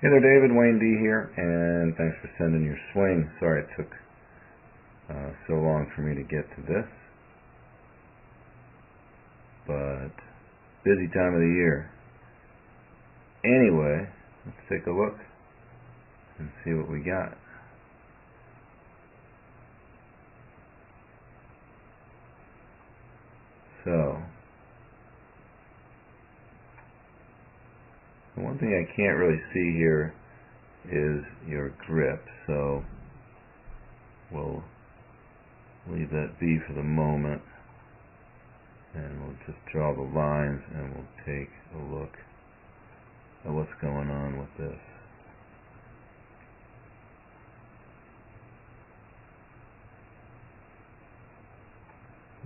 Hey there, David. Wayne D here, and thanks for sending your swing. Sorry it took so long for me to get to this, but busy time of the year. Anyway, let's take a look and see what we got. So, the one thing I can't really see here is your grip, so we'll leave that be for the moment, and we'll just draw the lines and we'll take a look at what's going on with this.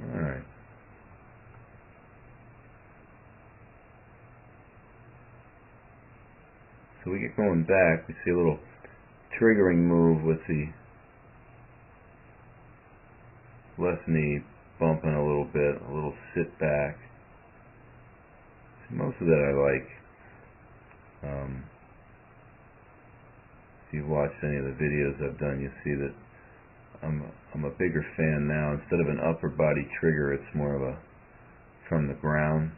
Alright. So we get going back, we see a little triggering move with the left knee bumping a little bit, a little sit back. Most of that I like. If you've watched any of the videos I've done, you see that I'm a bigger fan now. Instead of an upper body trigger, it's more of a from the ground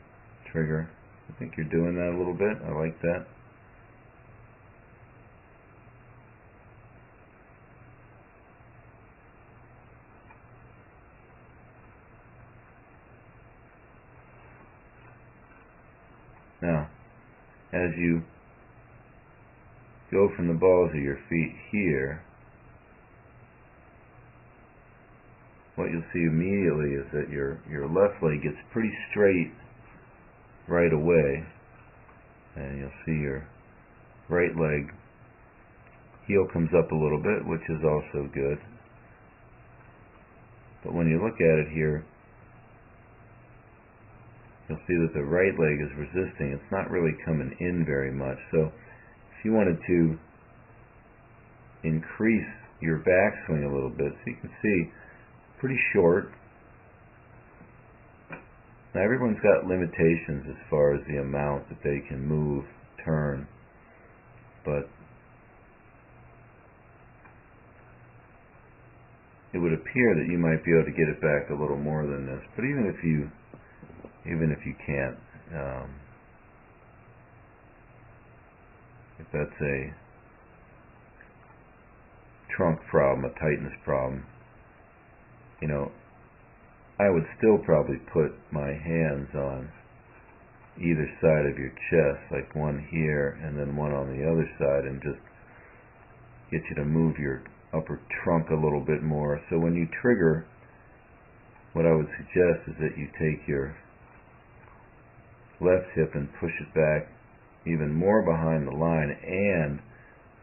trigger. I think you're doing that a little bit. I like that. Now, as you go from the balls of your feet here, what you'll see immediately is that your left leg gets pretty straight right away, and you'll see your right leg heel comes up a little bit, which is also good. But when you look at it here, you'll see that the right leg is resisting. It's not really coming in very much. So if you wanted to increase your backswing a little bit, so you can see pretty short. Now everyone's got limitations as far as the amount that they can move, turn, but it would appear that you might be able to get it back a little more than this. But even if you can't, if that's a trunk problem, a tightness problem, you know, I would still probably put my hands on either side of your chest, like one here and then one on the other side, and just get you to move your upper trunk a little bit more. So when you trigger, what I would suggest is that you take your left hip and push it back even more behind the line, and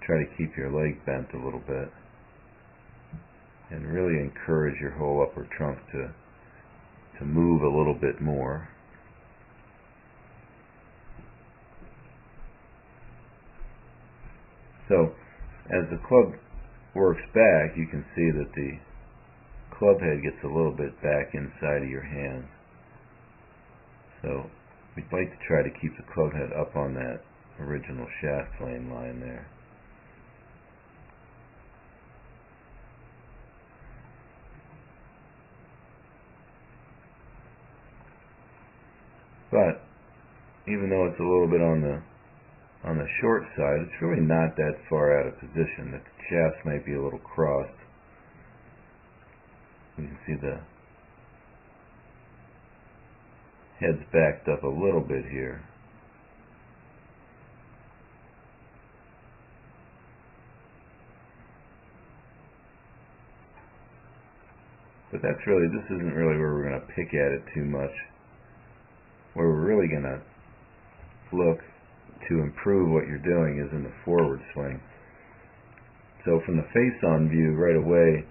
try to keep your leg bent a little bit, and really encourage your whole upper trunk to move a little bit more. So as the club works back, you can see that the club head gets a little bit back inside of your hand. So we'd like to try to keep the club head up on that original shaft plane line there. But even though it's a little bit on the short side, it's really not that far out of position. The shafts might be a little crossed. You can see the head's backed up a little bit here. But this isn't really where we're going to pick at it too much. Where we're really going to look to improve what you're doing is in the forward swing. So from the face-on view right away,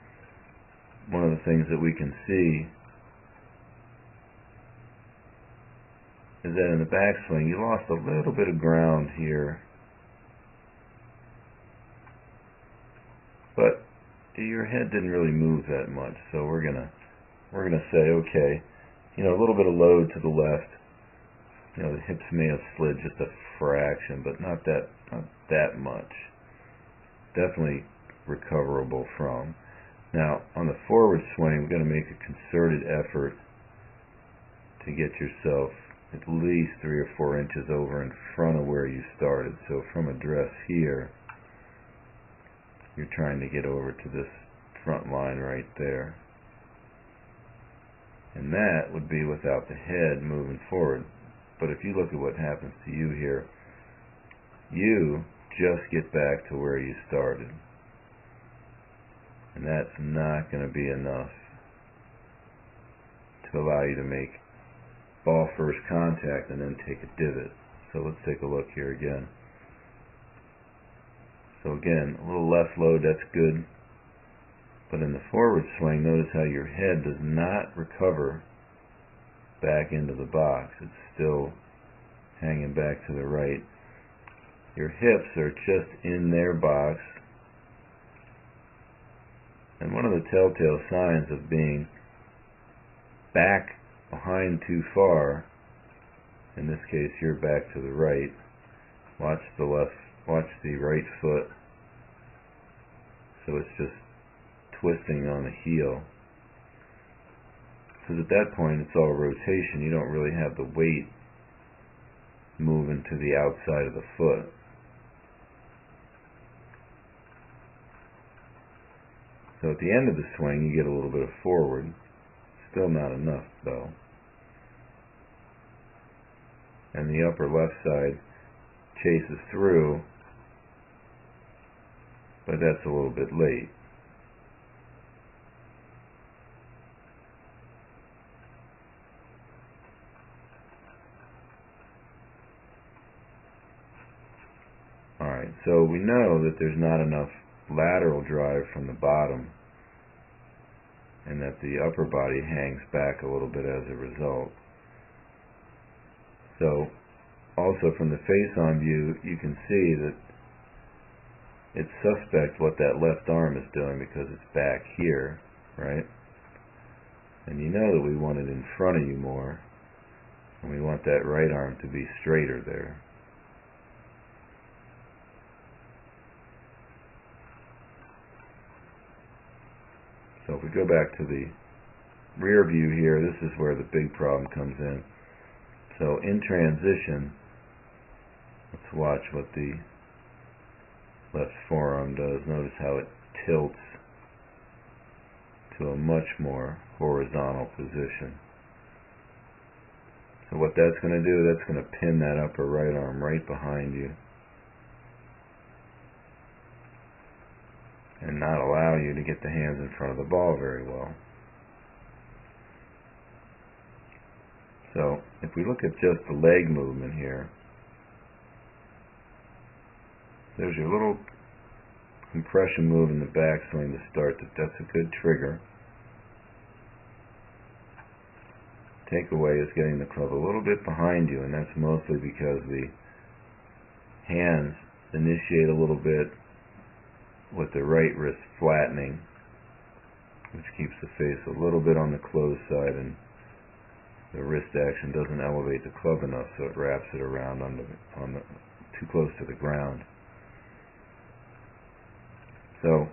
one of the things that we can see is that in the backswing you lost a little bit of ground here, but your head didn't really move that much. So we're gonna say, okay, a little bit of load to the left, The hips may have slid just a fraction, but not that much. Definitely recoverable from. Now, on the forward swing, we're going to make a concerted effort to get yourself at least 3 or 4 inches over in front of where you started. So from address here, you're trying to get over to this front line right there. And that would be without the head moving forward. But if you look at what happens to you here, you just get back to where you started. And that's not going to be enough to allow you to make ball first contact and then take a divot. So let's take a look here again. So again, a little less load, that's good. But in the forward swing, notice how your head does not recover back into the box. It's still hanging back to the right. Your hips are just in their box. And one of the telltale signs of being back behind too far, in this case you're back to the right, watch the right foot, so it's just twisting on the heel. Because at that point it's all rotation, you don't really have the weight moving to the outside of the foot. So at the end of the swing you get a little bit of forward. Still not enough though. And the upper left side chases through, but that's a little bit late. Alright, so we know that there's not enough lateral drive from the bottom, and that the upper body hangs back a little bit as a result. So also from the face-on view, you can see that it's suspect what that left arm is doing because it's back here, right? And you know that we want it in front of you more, and we want that right arm to be straighter there. So if we go back to the rear view here, this is where the big problem comes in. So in transition, let's watch what the left forearm does. Notice how it tilts to a much more horizontal position. So what that's going to do, that's going to pin that upper right arm right behind you and not allow you to get the hands in front of the ball very well. So if we look at just the leg movement here, there's your little compression move in the backswing to start. That's a good trigger. Takeaway is getting the club a little bit behind you, and that's mostly because the hands initiate a little bit with the right wrist flattening, which keeps the face a little bit on the closed side, and the wrist action doesn't elevate the club enough, so it wraps it around too close to the ground. So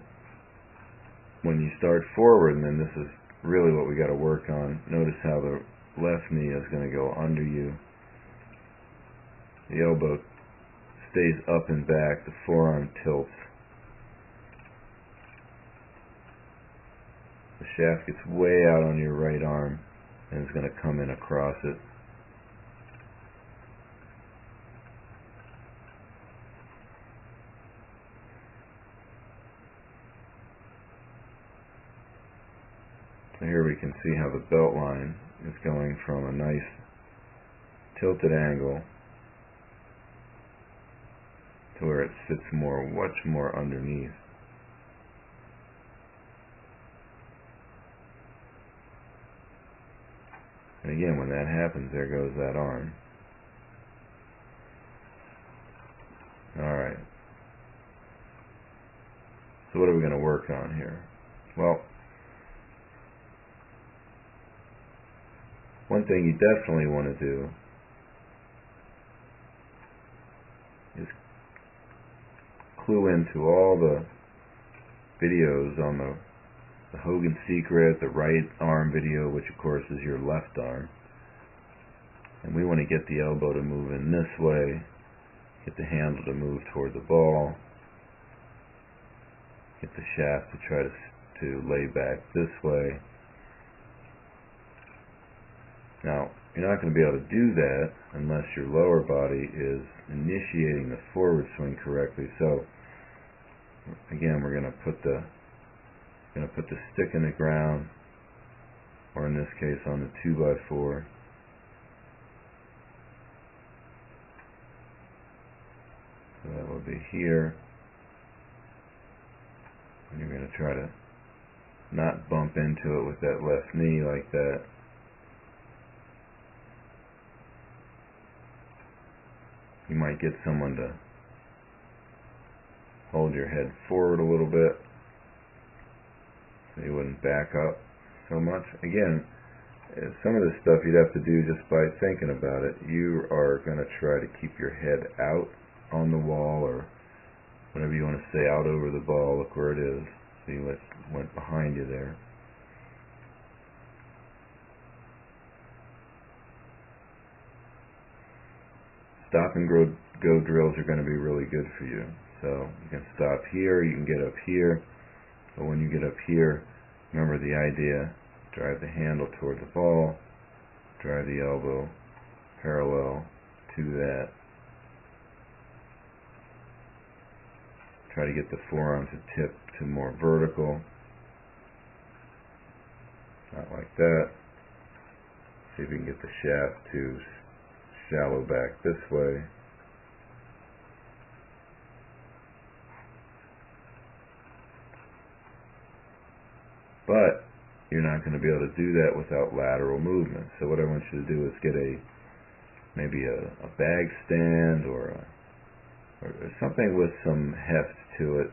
when you start forward, and then this is really what we got to work on, notice how the left knee is going to go under you. The elbow stays up and back, the forearm tilts. The shaft gets way out on your right arm and is going to come in across it. So here we can see how the belt line is going from a nice tilted angle to where it sits much more underneath. And again, when that happens, there goes that arm. Alright. So what are we going to work on here? Well, one thing you definitely want to do Just clue into all the videos on the Hogan Secret, the right arm video, which of course is your left arm. And we want to get the elbow to move in this way, get the handle to move toward the ball, get the shaft to try to lay back this way. Now, you're not going to be able to do that unless your lower body is initiating the forward swing correctly. So, again, we're going to put the stick in the ground, or in this case on the 2x4. So that will be here. And you're going to try to not bump into it with that left knee like that. You might get someone to hold your head forward a little bit so you wouldn't back up so much. Again, some of this stuff you'd have to do just by thinking about it. You are going to try to keep your head out on the wall, or whatever you want to say, out over the ball. Look where it is. See what went behind you there. Stop and go drills are going to be really good for you. So you can stop here, you can get up here, but when you get up here, remember the idea: drive the handle toward the ball, drive the elbow parallel to that. Try to get the forearm to tip to more vertical, not like that. See if you can get the shaft to shallow back this way. But you're not going to be able to do that without lateral movement. So what I want you to do is get maybe a bag stand or something with some heft to it,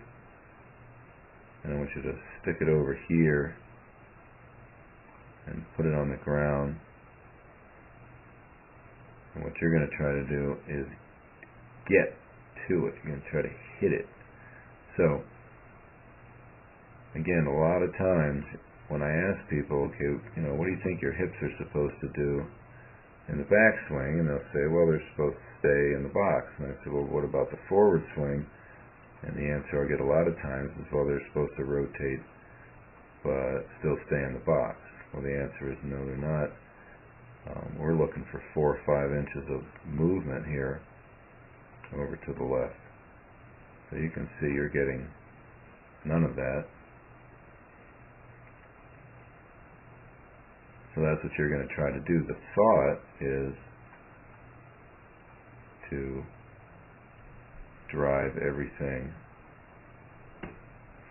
and I want you to stick it over here and put it on the ground. And what you're going to try to do is get to it. You're going to try to hit it. So, again, a lot of times when I ask people, okay, what do you think your hips are supposed to do in the backswing? And they'll say, well, they're supposed to stay in the box. And I say, well, what about the forward swing? And the answer I get a lot of times is, well, they're supposed to rotate but still stay in the box. Well, the answer is no, they're not. We're looking for 4 or 5 inches of movement here over to the left. So you can see you're getting none of that. So that's what you're going to try to do. The thought is to drive everything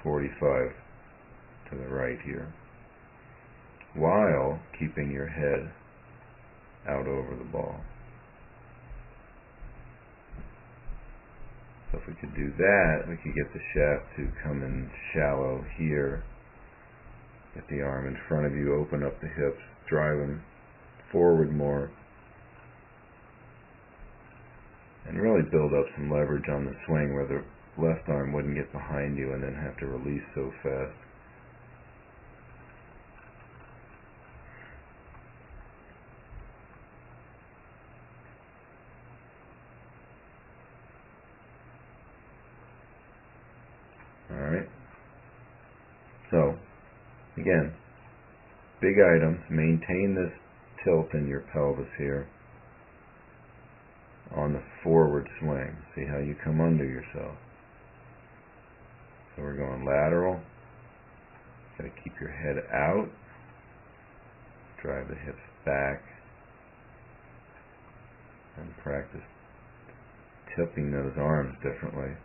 45 to the right here, while keeping your head out over the ball. So if we could do that, we could get the shaft to come in shallow here, get the arm in front of you, open up the hips, drive them forward more, and really build up some leverage on the swing where the left arm wouldn't get behind you and then have to release so fast. Alright, so again, big items. Maintain this tilt in your pelvis here on the forward swing. See how you come under yourself. So we're going lateral. Got to keep your head out. Drive the hips back. And practice tipping those arms differently.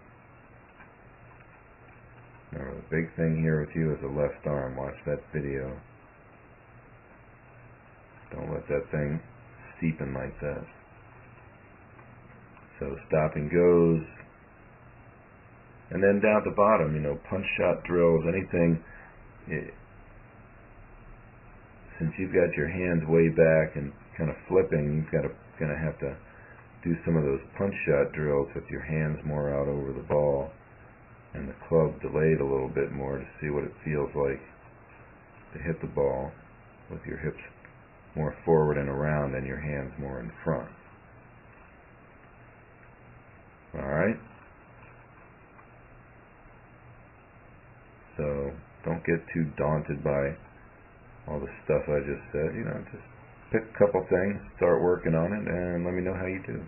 Remember, the big thing here with you is the left arm. Watch that video. Don't let that thing steepen like that. So stop and goes. And then down at the bottom, punch shot drills, anything. Since you've got your hands way back and kind of flipping, you've got to have to do some of those punch shot drills with your hands more out over the ball and the club delayed a little bit more to see what it feels like to hit the ball with your hips more forward and around and your hands more in front. Alright? So don't get too daunted by all the stuff I just said. Just pick a couple things, start working on it, and let me know how you do.